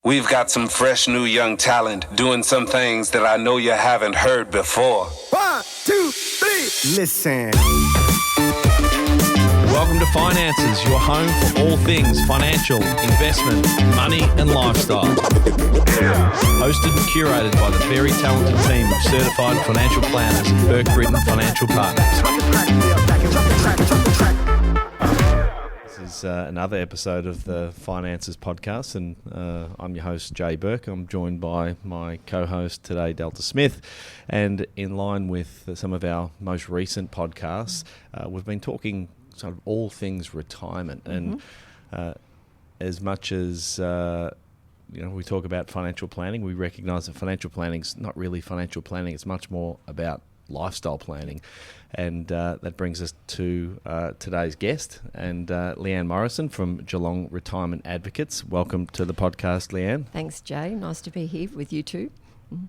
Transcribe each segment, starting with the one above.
We've got some fresh new young talent doing some things that I know you haven't heard before. 1, 2, 3, listen. Welcome to Finances, your home for all things financial, investment, money and lifestyle. Hosted and curated by the very talented team of certified financial planners at Burke Britton Financial Partners. This is another episode of the Finances podcast, and I'm your host, Jay Burke. I'm joined by my co-host today, Delta Smith, and in line with some of our most recent podcasts, we've been talking sort of all things retirement, and as much as we talk about financial planning, we recognise that financial planning's not really financial planning; it's much more about lifestyle planning, and that brings us to today's guest, and Leeanne Morrison from Geelong Retirement Advocates. Welcome to the podcast, Leeanne. Thanks, Jay. Nice to be here with you too.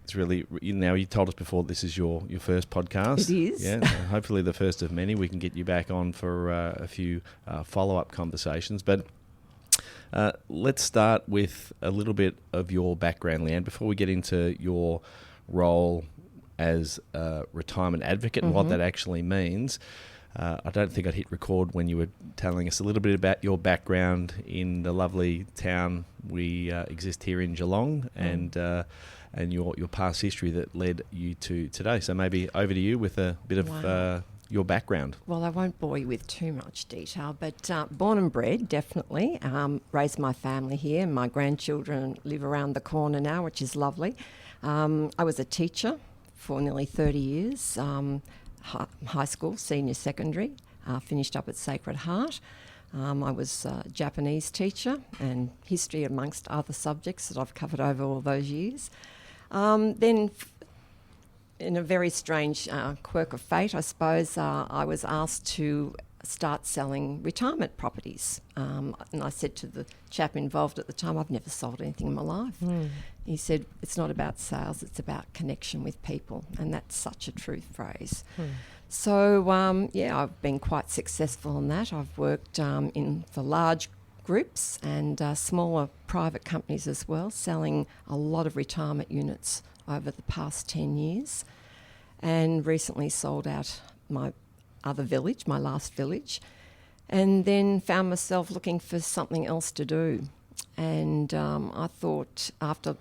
It's really, you told us before this is your first podcast. It is. Yeah, so hopefully the first of many. We can get you back on for a few follow-up conversations. But let's start with a little bit of your background, Leeanne, before we get into your role as a retirement advocate and what that actually means. I don't think I'd hit record when you were telling us a little bit about your background in the lovely town we exist here in Geelong, and your past history that led you to today. So maybe over to you with a bit of your background. Well, I won't bore you with too much detail, but born and bred, definitely. Raised my family here. My grandchildren live around the corner now, which is lovely. I was a teacher for nearly 30 years, high school, senior secondary, finished up at Sacred Heart. I was a Japanese teacher and history amongst other subjects that I've covered over all those years. Then, in a very strange quirk of fate, I suppose, I was asked to start selling retirement properties. And I said to the chap involved at the time, I've never sold anything in my life. He said, it's not about sales, it's about connection with people. And that's such a true phrase. So, I've been quite successful in that. I've worked for large groups and smaller private companies as well, selling a lot of retirement units over the past 10 years, and recently sold out my other village, my last village, and then found myself looking for something else to do. And I thought, after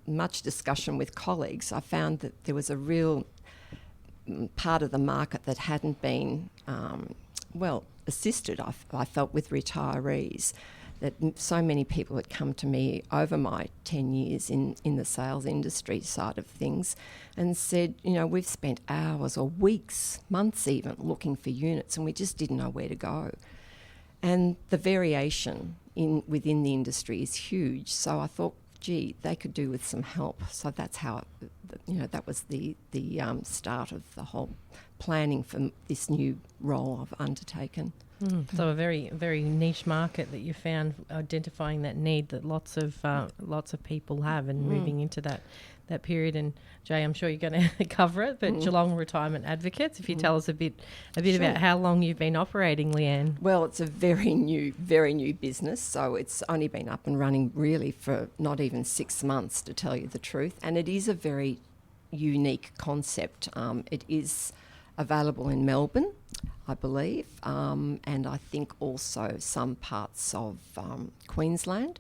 much discussion with colleagues, I found that there was a real part of the market that hadn't been assisted, I felt, with retirees, that so many people had come to me over my 10 years in the sales industry side of things and said, we've spent hours or weeks, months even, looking for units and we just didn't know where to go. And the variation within the industry is huge. So I thought, gee, they could do with some help. So that's how, that was the start of the whole planning for this new role I've undertaken. So a very, very niche market that you found, identifying that need that lots of people have, and moving into that period. And Jay, I'm sure you're going to cover it, but Geelong Retirement Advocates, if you tell us a bit Sure. about how long you've been operating, Leeanne. Well, it's a very new business, so it's only been up and running really for not even 6 months, to tell you the truth. And it is a very unique concept. It is available in Melbourne, I believe, and I think also some parts of Queensland.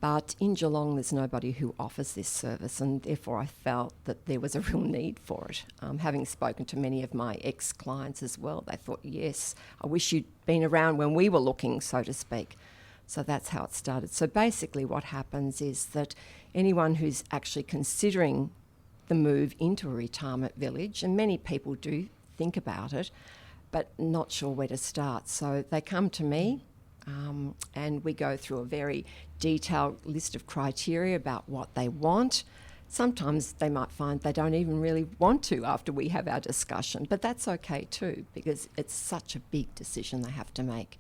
But in Geelong, there's nobody who offers this service, and therefore I felt that there was a real need for it. Having spoken to many of my ex-clients as well, they thought, yes, I wish you'd been around when we were looking, so to speak. So that's how it started. So basically what happens is that anyone who's actually considering the move into a retirement village, and many people do think about it, but not sure where to start. So they come to me and we go through a very detailed list of criteria about what they want. Sometimes they might find they don't even really want to after we have our discussion, but that's okay too, because it's such a big decision they have to make.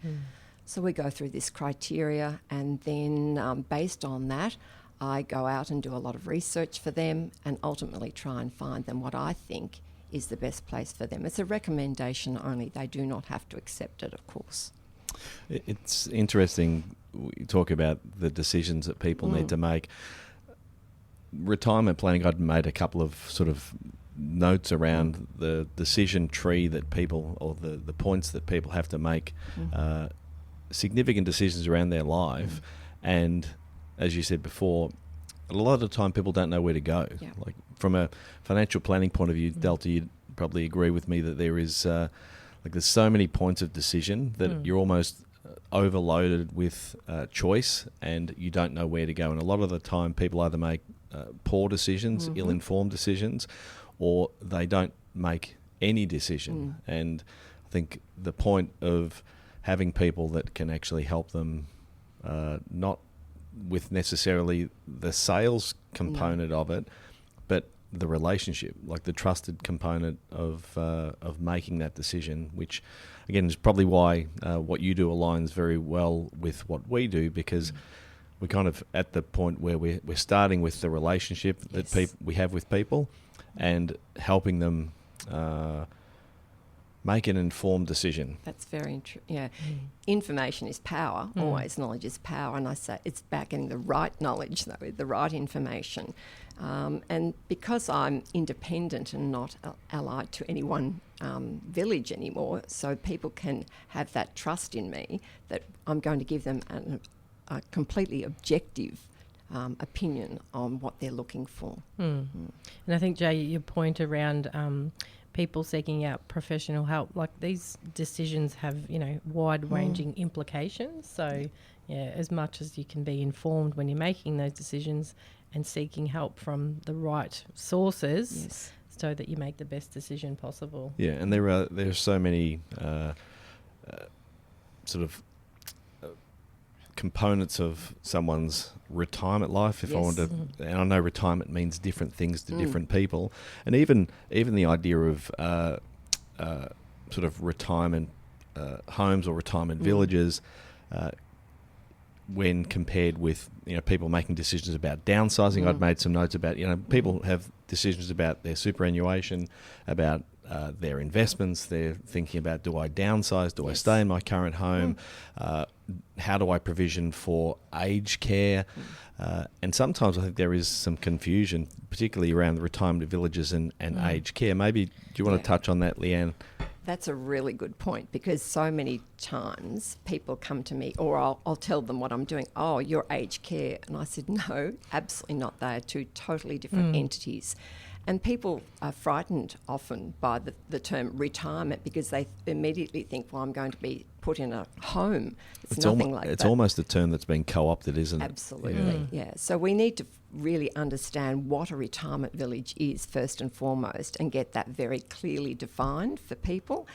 So we go through this criteria, and then based on that, I go out and do a lot of research for them and ultimately try and find them what I think is the best place for them. It's a recommendation only. They do not have to accept it, of course. It's interesting we talk about the decisions that people need to make. Retirement planning, I'd made a couple of sort of notes around the decision tree that people, or the points that people have to make significant decisions around their life. And as you said before, a lot of the time people don't know where to go. Yeah. Like from a financial planning point of view, Delta, you'd probably agree with me that there is there's so many points of decision that you're almost overloaded with choice, and you don't know where to go. And a lot of the time people either make poor decisions, ill-informed decisions, or they don't make any decision. And I think the point of having people that can actually help them, not with necessarily the sales component of it, but the relationship, like the trusted component of making that decision, which again is probably why what you do aligns very well with what we do, because we're kind of at the point where we're starting with the relationship that we have with people and helping them make an informed decision. That's very true. Yeah. Information is power. Always knowledge is power. And I say it's about getting the right knowledge, though, the right information. And because I'm independent and not allied to any one village anymore, so people can have that trust in me that I'm going to give them a completely objective opinion on what they're looking for. And I think, Jay, your point around people seeking out professional help, like these decisions have, wide-ranging implications. So, as much as you can be informed when you're making those decisions and seeking help from the right sources so that you make the best decision possible. Yeah, and there are so many sort of components of someone's retirement life. If I want to, and I know retirement means different things to different people, and even the idea of sort of retirement homes or retirement villages, when compared with people making decisions about downsizing. I'd made some notes about people have decisions about their superannuation, about their investments. They're thinking about, do I downsize? Do I stay in my current home? How do I provision for aged care? And sometimes I think there is some confusion, particularly around the retirement villages and aged care. Maybe do you want to touch on that, Leeanne? That's a really good point, because so many times people come to me, or I'll tell them what I'm doing. Oh, you're aged care. And I said, no, absolutely not. They are two totally different entities. And people are frightened often by the term retirement, because they immediately think, well, I'm going to be put in a home. It's nothing like that. It's almost a term that's been co-opted, isn't it? Absolutely, yeah. So we need to really understand what a retirement village is first and foremost, and get that very clearly defined for people,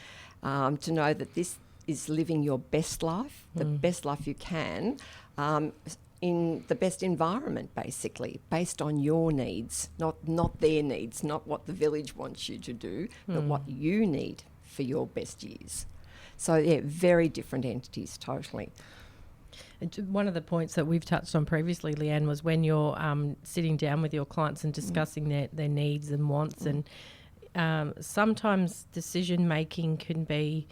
to know that this is living your best life, the best life you can, in the best environment, basically, based on your needs, not their needs, not what the village wants you to do, but what you need for your best years. So, yeah, very different entities, totally. One of the points that we've touched on previously, Leeanne, was when you're sitting down with your clients and discussing their needs and wants, and sometimes decision-making can be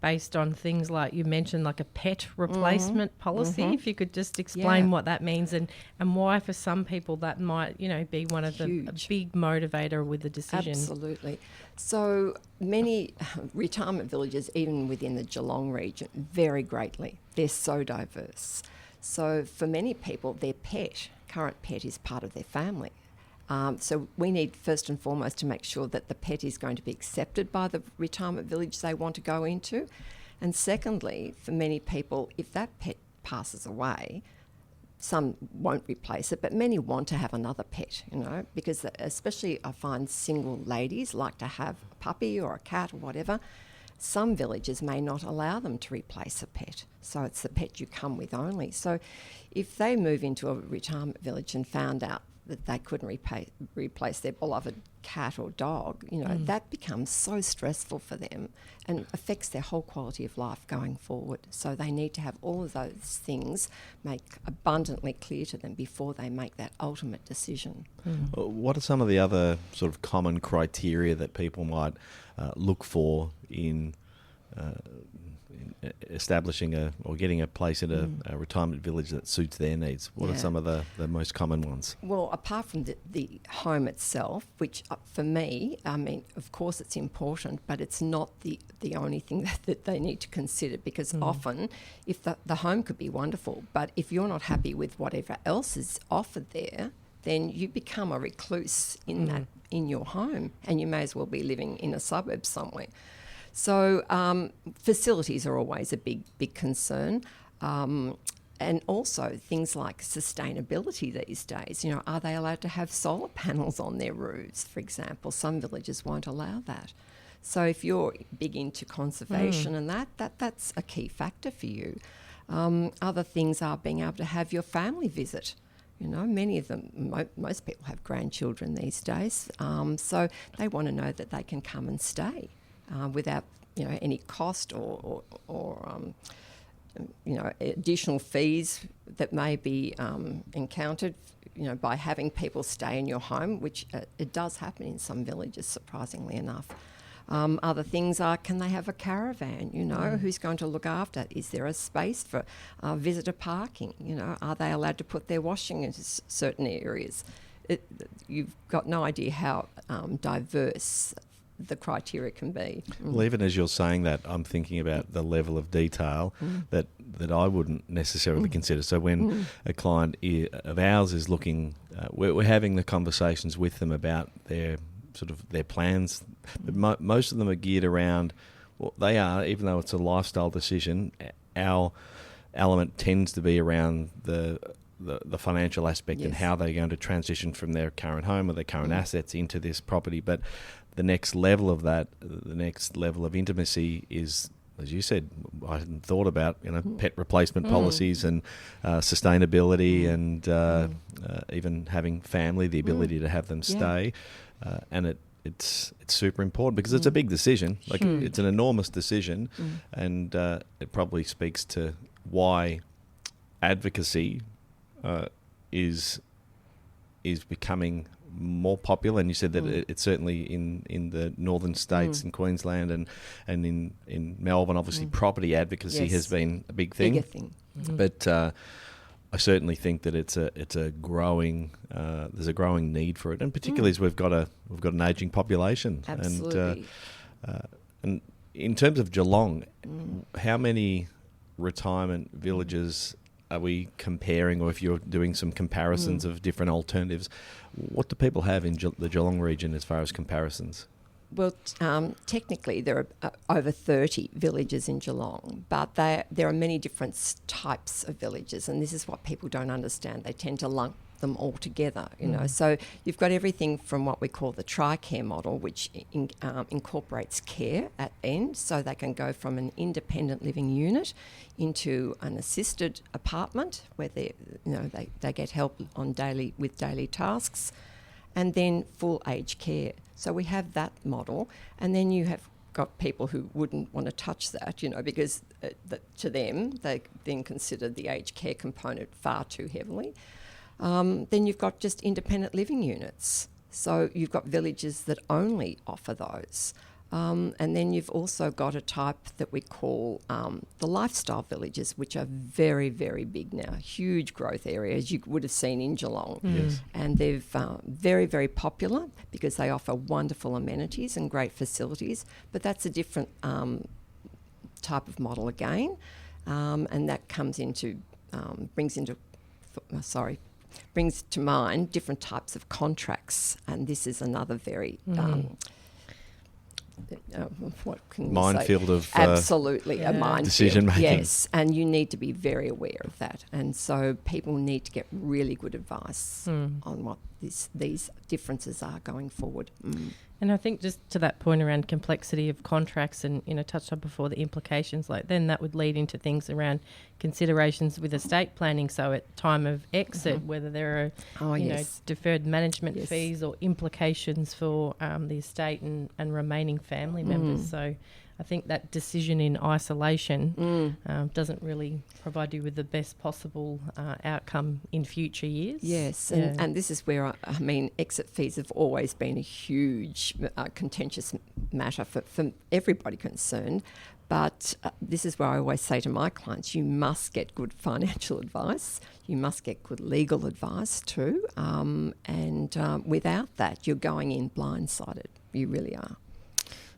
based on things like you mentioned, like a pet replacement policy. If you could just explain what that means and why for some people that might, be one of a big motivator with the decision. Absolutely. So many retirement villages, even within the Geelong region, vary greatly. They're so diverse. So for many people, their current pet is part of their family. So we need first and foremost to make sure that the pet is going to be accepted by the retirement village they want to go into. And secondly, for many people, if that pet passes away, some won't replace it, but many want to have another pet, because especially I find single ladies like to have a puppy or a cat or whatever. Some villages may not allow them to replace a pet, so it's the pet you come with only. So if they move into a retirement village and found out that they couldn't replace their beloved cat or dog, that becomes so stressful for them and affects their whole quality of life going forward. So they need to have all of those things make abundantly clear to them before they make that ultimate decision. What are some of the other sort of common criteria that people might look for in establishing or getting a place at a retirement village that suits their needs? What are some of the most common ones? Well, apart from the home itself, which for me, I mean, of course it's important, but it's not the only thing that they need to consider, because often if the home could be wonderful, but if you're not happy with whatever else is offered there, then you become a recluse in your home, and you may as well be living in a suburb somewhere. So facilities are always a big concern. And also things like sustainability these days. You know, are they allowed to have solar panels on their roofs, for example? Some villages won't allow that. So if you're big into conservation and that's a key factor for you. Other things are being able to have your family visit. You know, many of them, most people have grandchildren these days. So they want to know that they can come and stay without, you know, any cost or you know, additional fees that may be encountered, you know, by having people stay in your home, which it does happen in some villages, surprisingly enough. Other things are, can they have a caravan? You know, who's going to look after? Is there a space for visitor parking? You know, are they allowed to put their washing in certain areas? You've got no idea how diverse the criteria can be. Well, even as you're saying that, I'm thinking about the level of detail that I wouldn't necessarily consider. So when a client of ours is looking, we're having the conversations with them about their plans, but most of them are geared around, well, they are, even though it's a lifestyle decision, our element tends to be around the financial aspect and how they're going to transition from their current home or their current assets into this property. But the next level of that, the next level of intimacy is, as you said, I hadn't thought about, you know, pet replacement policies and sustainability and even having family, the ability to have them stay. And it's super important because it's a big decision. Like it's an enormous decision, and it probably speaks to why advocacy is becoming more popular. And you said that it's certainly in the northern states, in Queensland and in Melbourne, obviously property advocacy has been a big thing. Bigger thing. But I certainly think that it's a growing there's a growing need for it, and particularly as we've got an aging population. Absolutely. And in terms of Geelong, how many retirement villages are we comparing, or if you're doing some comparisons of different alternatives, what do people have in the Geelong region as far as comparisons? Well, technically there are over 30 villages in Geelong, but there are many different types of villages, and this is what people don't understand. They tend to lump them all together, you know. So you've got everything from what we call the tri-care model, which incorporates care at end, so they can go from an independent living unit into an assisted apartment where they get help with daily tasks, and then full aged care. So we have that model, and then you have got people who wouldn't want to touch that, you know, because to them they then consider the aged care component far too heavily. Then you've got just independent living units. So you've got villages that only offer those. And then you've also got a type that we call the lifestyle villages, which are very, very big now, huge growth areas you would have seen in Geelong. Yes. And they're very, very popular because they offer wonderful amenities and great facilities, but that's a different type of model again. And that brings to mind different types of contracts, and this is another very what can minefield we say? of absolutely a minefield, decision making. yes, and you need to be very aware of that, and so people need to get really good advice on what these differences are going forward. And I think just to that point around complexity of contracts and, you know, touched on before the implications, like then that would lead into things around considerations with estate planning. So at time of exit, whether there are, know, deferred management fees or implications for the estate and remaining family members. So I think that decision in isolation doesn't really provide you with the best possible outcome in future years. Yes, and this is where, I mean, exit fees have always been a huge contentious matter for everybody concerned. But this is where I always say to my clients, you must get good financial advice. You must get good legal advice too. And without that, you're going in blindsided. You really are.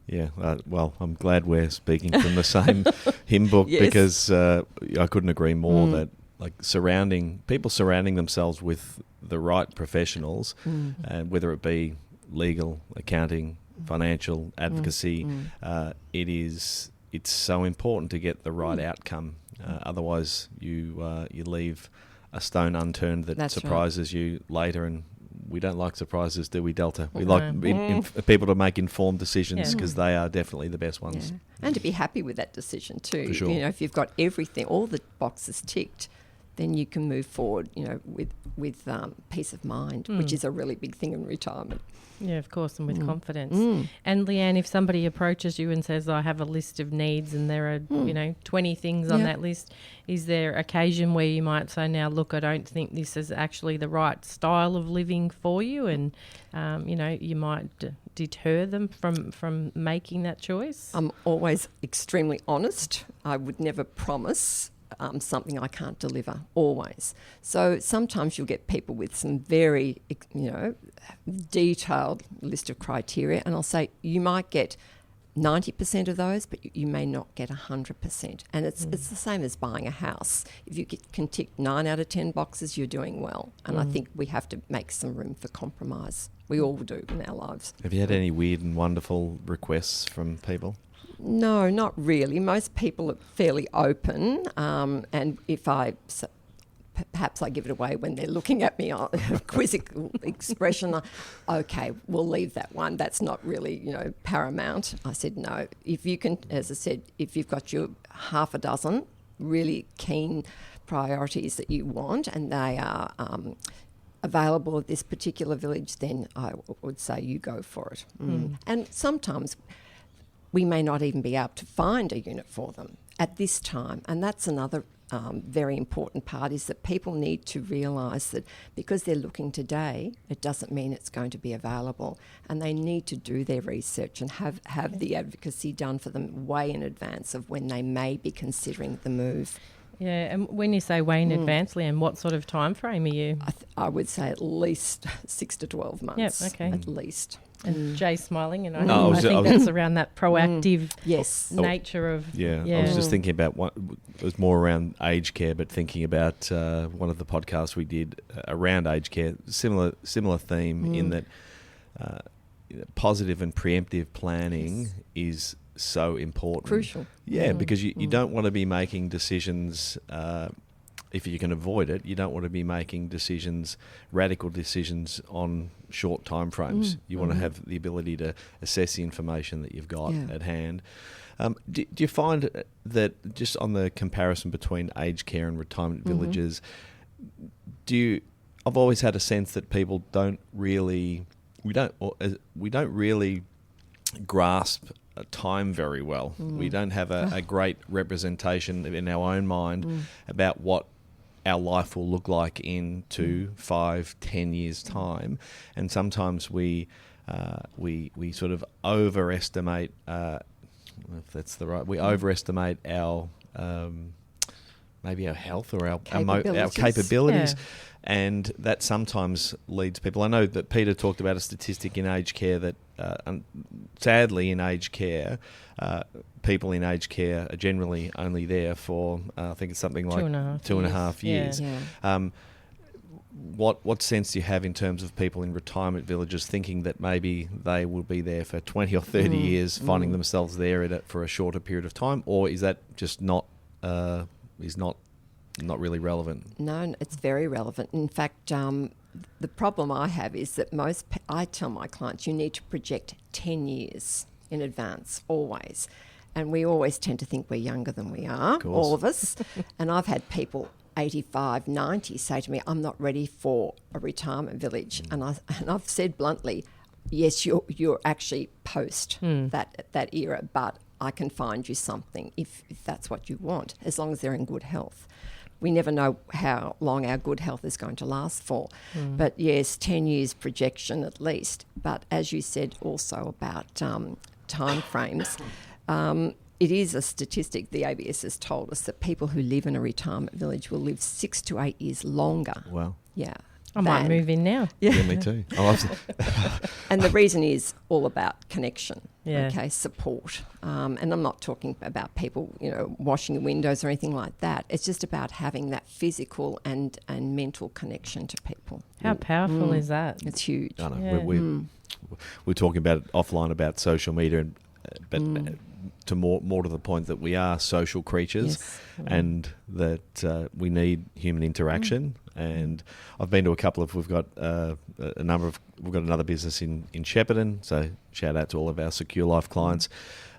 Yeah, well, I'm glad we're speaking from the same hymn book because I couldn't agree more that like people surrounding themselves with the right professionals, and whether it be legal, accounting, financial, advocacy, it's so important to get the right outcome. Otherwise, you leave a stone unturned that surprises you later. And we don't like surprises, do we, Delta? We like people to make informed decisions because they are definitely the best ones. Yeah. And to be happy with that decision too. For sure. You know, if you've got everything, all the boxes ticked, then you can move forward, you know, with peace of mind, which is a really big thing in retirement. Yeah, of course, and with confidence. And Leanne, if somebody approaches you and says, I have a list of needs and there are, 20 things on that list, is there occasion where you might say, now, look, I don't think this is actually the right style of living for you, and, you might deter them from making that choice? I'm always extremely honest. I would never promise something I can't deliver, always. So sometimes you'll get people with some very, detailed list of criteria, and I'll say you might get 90% of those, but you may not get 100%. And it's the same as buying a house. If you can tick 9 out of 10 boxes, you're doing well. And I think we have to make some room for compromise. We all do in our lives. Have you had any weird and wonderful requests from people? No, not really. Most people are fairly open, and if perhaps I give it away when they're looking at me, a quizzical expression, okay, we'll leave that one. That's not really, paramount. I said, no. If you can, as I said, if you've got your half a dozen really keen priorities that you want and they are available at this particular village, then I would say you go for it. And sometimes we may not even be able to find a unit for them at this time. And that's another very important part, is that people need to realise that because they're looking today, it doesn't mean it's going to be available. And they need to do their research and have the advocacy done for them way in advance of when they may be considering the move. Yeah, and when you say way in advance, Leanne, what sort of time frame are you? I would say at least 6 to 12 months. Yep, okay. At least. And Jay's smiling, and I think that's around that proactive nature of... Yeah, I was just thinking about it was more around aged care, but thinking about one of the podcasts we did around aged care, similar theme in that positive and preemptive planning is so important. Crucial. Yeah, because you don't want to be making decisions... if you can avoid it, you don't want to be making radical decisions on short time frames. You want to have the ability to assess the information that you've got at hand. Do you find that just on the comparison between aged care and retirement villages, I've always had a sense that people we don't really grasp time very well. We don't have a great representation in our own mind about what our life will look like in 2, 5, 10 years' time, and sometimes we sort of overestimate. If that's the right, we overestimate our maybe our health or our capabilities. Yeah. And that sometimes leads people. I know that Peter talked about a statistic in aged care that, sadly, in aged care, people in aged care are generally only there for, I think it's something like 2.5 years. Yeah. What sense do you have in terms of people in retirement villages thinking that maybe they will be there for 20 or 30 years, finding themselves there for a shorter period of time, or is that just not really relevant? No, it's very relevant. In fact, the problem I have is that I tell my clients you need to project 10 years in advance, always. And we always tend to think we're younger than we are, all of us. And I've had people 85, 90 say to me, I'm not ready for a retirement village. And I've said bluntly, yes, you're actually post that era, but I can find you something if that's what you want, as long as they're in good health. We never know how long our good health is going to last for. But yes, 10 years projection at least. But as you said also about time frames, it is a statistic the ABS has told us that people who live in a retirement village will live 6 to 8 years longer. Wow. Yeah. I might move in now. Yeah, me too. And the reason is all about connection, Yeah. okay, support. And I'm not talking about people, washing windows or anything like that. It's just about having that physical and mental connection to people. How powerful is that? It's huge. I know. Yeah. We're talking about it offline about social media, but to more to the point that we are social creatures, Yes. and that we need human interaction. And I've been to a couple of. We've got We've got another business in Shepparton. So shout out to all of our Secure Life clients.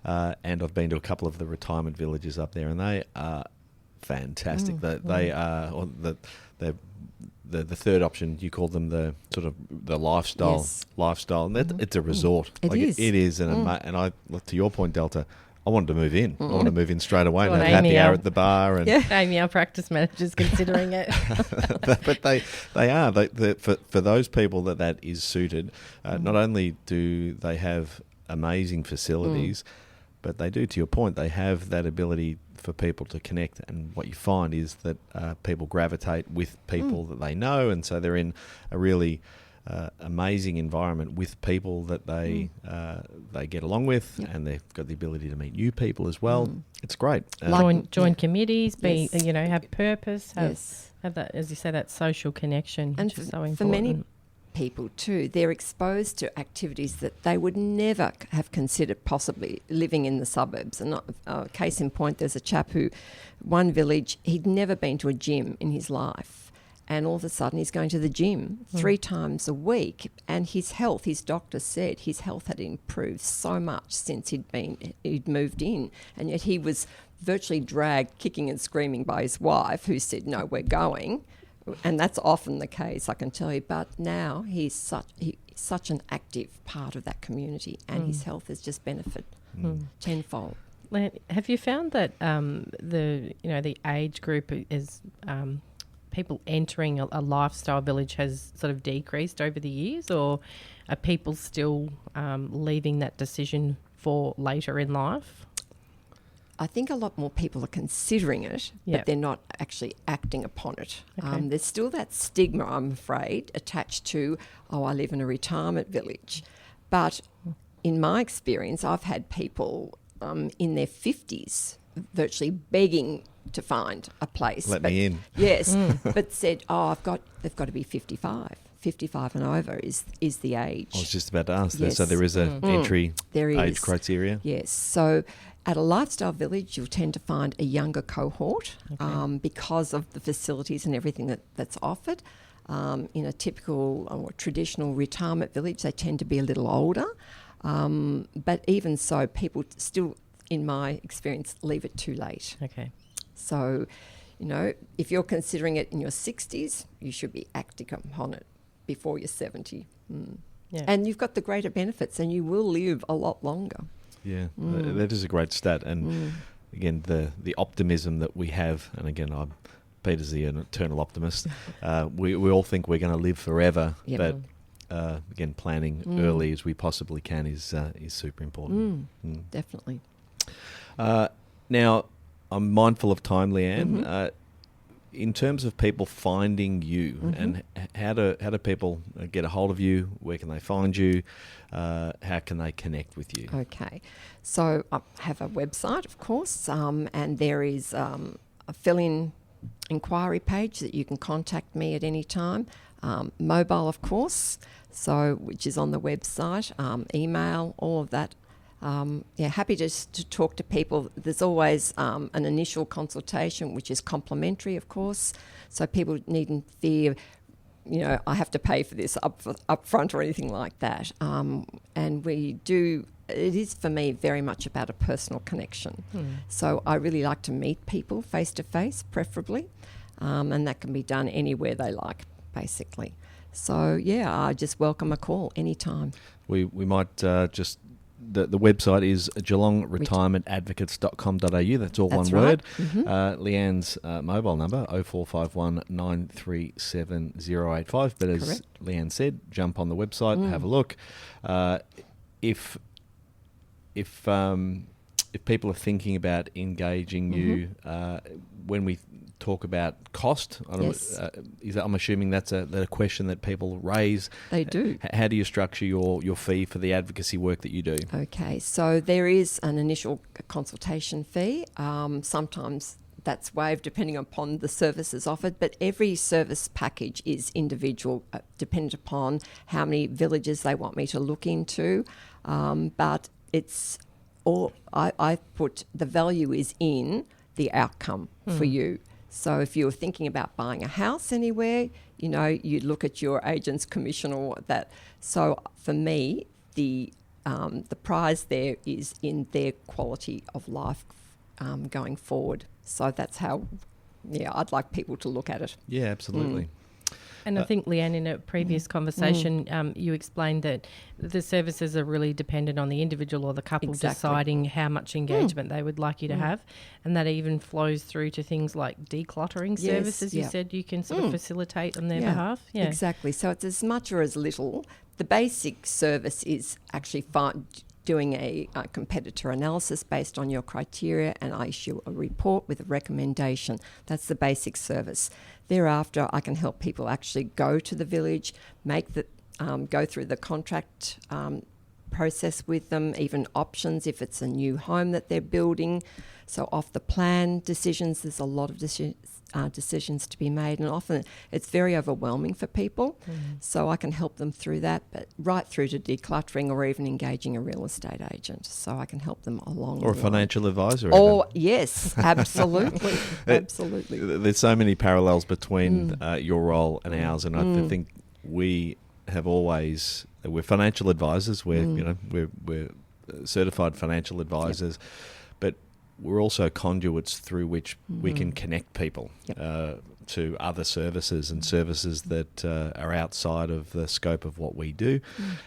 And I've been to a couple of the retirement villages up there, and they are fantastic. They are the third option. You call them the sort of the lifestyle, and it's a resort. It is. It is, and I, to your point, Delta, I wanted to move in. I want to move in straight away and Well, have happy Amy, hour at the bar. And Amy, our practice manager's considering it. but they are for those people that is suited. Not only do they have amazing facilities, but they do, to your point, they have that ability for people to connect. And what you find is that people gravitate with people that they know, and so they're in a really amazing environment with people that they get along with, and they've got the ability to meet new people as well. It's great. Join committees, Yes. have purpose, Yes. have that, as you say, that social connection, And which is so for important. many people too, they're exposed to activities that they would never have considered possibly living in the suburbs. And case in point, there's a chap who, one village, he'd never been to a gym in his life. And all of a sudden he's going to the gym 3 times a week, and his health, his doctor said his health had improved so much since he'd moved in, and yet he was virtually dragged kicking and screaming by his wife, who said, no, we're going. And that's often the case, I can tell you. But now he's such an active part of that community, and his health has just benefited tenfold. Leeanne, have you found that the age group is people entering a lifestyle village has sort of decreased over the years, or are people still leaving that decision for later in life? I think a lot more people are considering it, but they're not actually acting upon it. Okay. There's still that stigma, I'm afraid, attached to, I live in a retirement village. But in my experience, I've had people in their 50s virtually begging to find a place. Let me in. Yes, but said, they've got to be 55. 55 and over is the age. I was just about to ask that. Yes. So there is an entry age criteria. Yes. So at a lifestyle village, you'll tend to find a younger cohort because of the facilities and everything that's offered. In a typical or traditional retirement village, they tend to be a little older. But even so, people still, in my experience, leave it too late. Okay. So, if you're considering it in your 60s, you should be acting upon it before you're 70. Yeah. And you've got the greater benefits, and you will live a lot longer. Yeah, that is a great stat. And again, the optimism that we have, and again, Peter's the eternal optimist. We all think we're going to live forever, but again, planning early as we possibly can is super important. Definitely. Now, I'm mindful of time, Leeanne. In terms of people finding you, and how do people get a hold of you? Where can they find you? How can they connect with you? Okay. So I have a website, of course, and there is a fill-in inquiry page that you can contact me at any time. Mobile, of course, which is on the website. Email, all of that. Happy to talk to people. There's always an initial consultation, which is complimentary, of course. So people needn't fear, I have to pay for this up front or anything like that. And it is for me very much about a personal connection. So I really like to meet people face to face, preferably. And that can be done anywhere they like, basically. So, I just welcome a call anytime. We might just the website is geelongretirementadvocates.com.au. That's all That's one word. right. Mm-hmm. Leanne's mobile number, 0451 937 085. But as Correct. Leanne said, jump on the website, have a look. If people are thinking about engaging you, when we talk about cost, Yes. I'm assuming that's a question that people raise. They do. How do you structure your fee for the advocacy work that you do? Okay, so there is an initial consultation fee. Sometimes that's waived depending upon the services offered, but every service package is individual, dependent upon how many villages they want me to look into. But it's all, I put the value is in the outcome for you. So if you're thinking about buying a house anywhere, you look at your agent's commission or that. So for me, the prize there is in their quality of life going forward. So that's how, I'd like people to look at it. Yeah, absolutely. And I think, Leanne, in a previous conversation, you explained that the services are really dependent on the individual or the couple deciding how much engagement they would like you to have. And that even flows through to things like decluttering services. You said you can sort of facilitate on their behalf. Yeah, exactly. So it's as much or as little. The basic service is actually doing a competitor analysis based on your criteria, and I issue a report with a recommendation. That's the basic service. Thereafter, I can help people actually go to the village, go through the contract process with them, even options if it's a new home that they're building. So off the plan decisions, there's a lot of decisions to be made, and often it's very overwhelming for people. So I can help them through that, but right through to decluttering or even engaging a real estate agent. So I can help them along. Or a financial advisor. Oh, yes, absolutely. Absolutely. There's so many parallels between your role and ours, and I think we're financial advisors. We're certified financial advisors, but we're also conduits through which we can connect people to other services and services that are outside of the scope of what we do.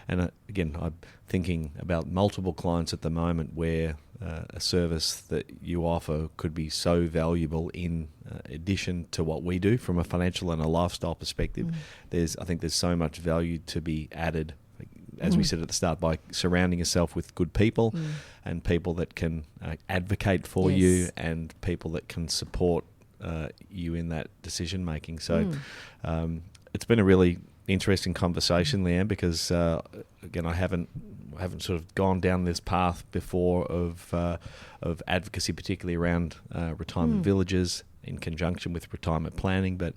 And again, I'm thinking about multiple clients at the moment where a service that you offer could be so valuable in addition to what we do from a financial and a lifestyle perspective. I think there's so much value to be added, as we said at the start, by surrounding yourself with good people and people that can advocate for you and people that can support you in that decision making. So it's been a really interesting conversation, Leanne, because again, I haven't sort of gone down this path before of advocacy, particularly around retirement villages in conjunction with retirement planning, but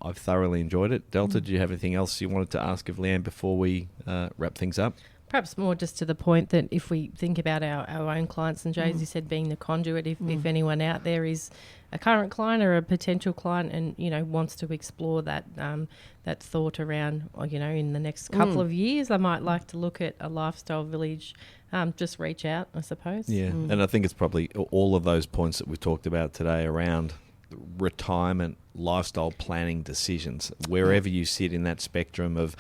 I've thoroughly enjoyed it. Delta, do you have anything else you wanted to ask of Leanne before we wrap things up? Perhaps more just to the point that if we think about our own clients, and Jay, as you said, being the conduit, if anyone out there is a current client or a potential client and, wants to explore that that thought around, in the next couple of years, I might like to look at a lifestyle village, just reach out, I suppose. Yeah, and I think it's probably all of those points that we've talked about today around retirement lifestyle planning decisions, wherever you sit in that spectrum of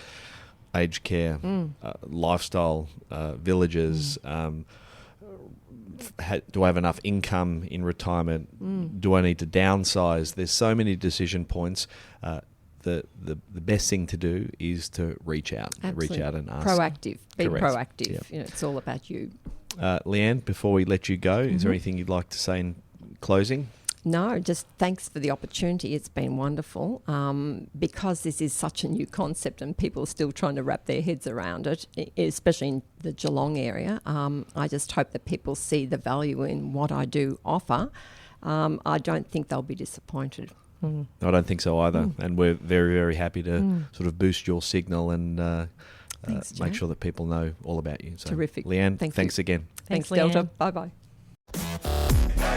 aged care, lifestyle villages, do I have enough income in retirement? Do I need to downsize? There's so many decision points. The best thing to do is to reach out. Absolutely. Reach out and ask. Proactive. Be Correct. proactive. Yep. It's all about you. Leanne, before we let you go, is there anything you'd like to say in closing? No, just thanks for the opportunity. It's been wonderful. Because this is such a new concept and people are still trying to wrap their heads around it, especially in the Geelong area. I just hope that people see the value in what I do offer. I don't think they'll be disappointed. I don't think so either. And we're very, very happy to sort of boost your signal and Thanks, make Jay. sure that people know all about you. So, Terrific. Leanne, Thank thanks you. again. Thanks, Leanne. Delta. Bye-bye.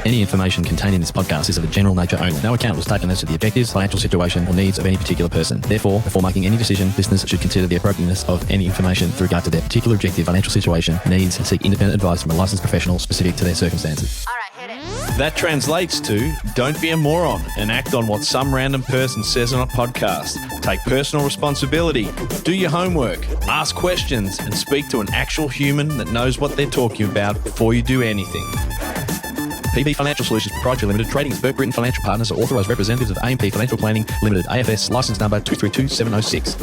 Any information contained in this podcast is of a general nature only. No account was taken as to the objectives, financial situation, or needs of any particular person. Therefore, before making any decision, listeners should consider the appropriateness of any information with regard to their particular objective, financial situation, needs, and seek independent advice from a licensed professional specific to their circumstances. All right, hit it. That translates to don't be a moron and act on what some random person says on a podcast. Take personal responsibility, do your homework, ask questions, and speak to an actual human that knows what they're talking about before you do anything. PB Financial Solutions Proprietary Limited, trading as Burke Britain Financial Partners, are authorised representatives of AMP Financial Planning Limited, AFS, licence number 232706.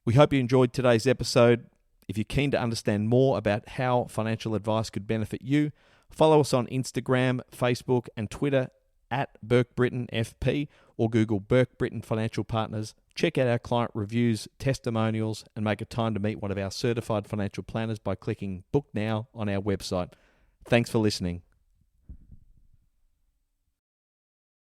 We hope you enjoyed today's episode. If you're keen to understand more about how financial advice could benefit you, follow us on Instagram, Facebook, and Twitter at Burke Britain FP, or Google Burke Britain Financial Partners. Check out our client reviews, testimonials, and make a time to meet one of our certified financial planners by clicking Book Now on our website. Thanks for listening.